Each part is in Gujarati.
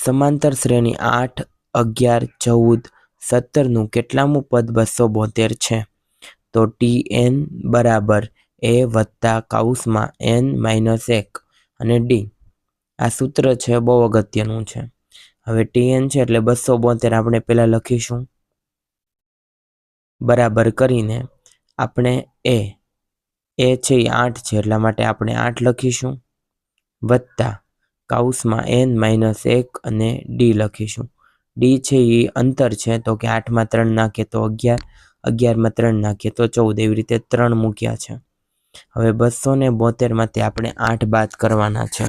સમાંતર શ્રેણી 8, 11, 14, 17નું કેટલામું પદ 272 છે? તો Tn બરાબર a વત્તા કૌંસમાં n માઇનસ 1 અને d. આ સૂત્ર છે, બહુ અગત્યનું છે. હવે Tn છે એટલે 272 આપણે પહેલાં લખીશું, બરાબર કરીને આપણે એ છે એ 8 છે એટલા માટે આપણે 8 લખીશું, વત્તા કૌંસમાં n માઇનસ 1 અને d લખીશું. d છે એ અંતર છે, તો કે 8માં 3 નાખીએ તો 11, 11માં 3 નાખીએ તો 14, એવી રીતે 3 મૂક્યા છે. હવે 272માંથી આપણે 8 બાદ કરવાના છે,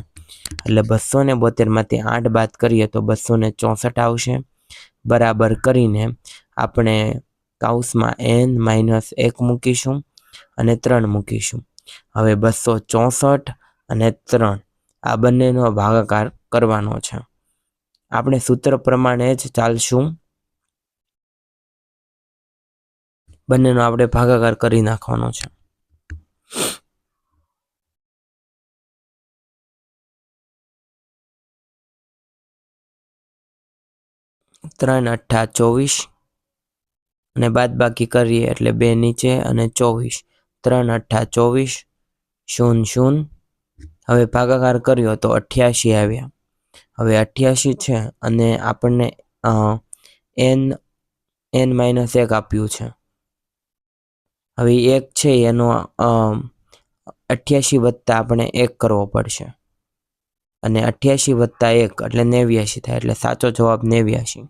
એટલે 272માંથી 8 બાદ કરીએ તો 264 આવશે, બરાબર કરીને આપણે કૌંસમાં n માઇનસ 1 મૂકીશું અને 3 મૂકીશું. હવે 264 અને 3 આ બંનેનો ભાગાકાર કરવાનો છે. આપણે સૂત્ર પ્રમાણે જ ચાલશું, બંનેનો આપણે ભાગાકાર કરી નાખવાનો છે. ત્રણ અઠ્ઠા 24 અને બાદ બાકી કરીએ એટલે 2 નીચે અને 24, 3 અઠ્ઠા 24, 0 0. હવે ભાગાકાર કર્યો તો 88 આવ્યા. હવે 88 છે અને આપણને n માઇનસ 1 આપ્યું છે. હવે 1 છે એનો 88 વત્તા આપણે 1 કરવો પડશે, અને 88 વત્તા 1 એટલે 89 થાય, એટલે સાચો જવાબ 89.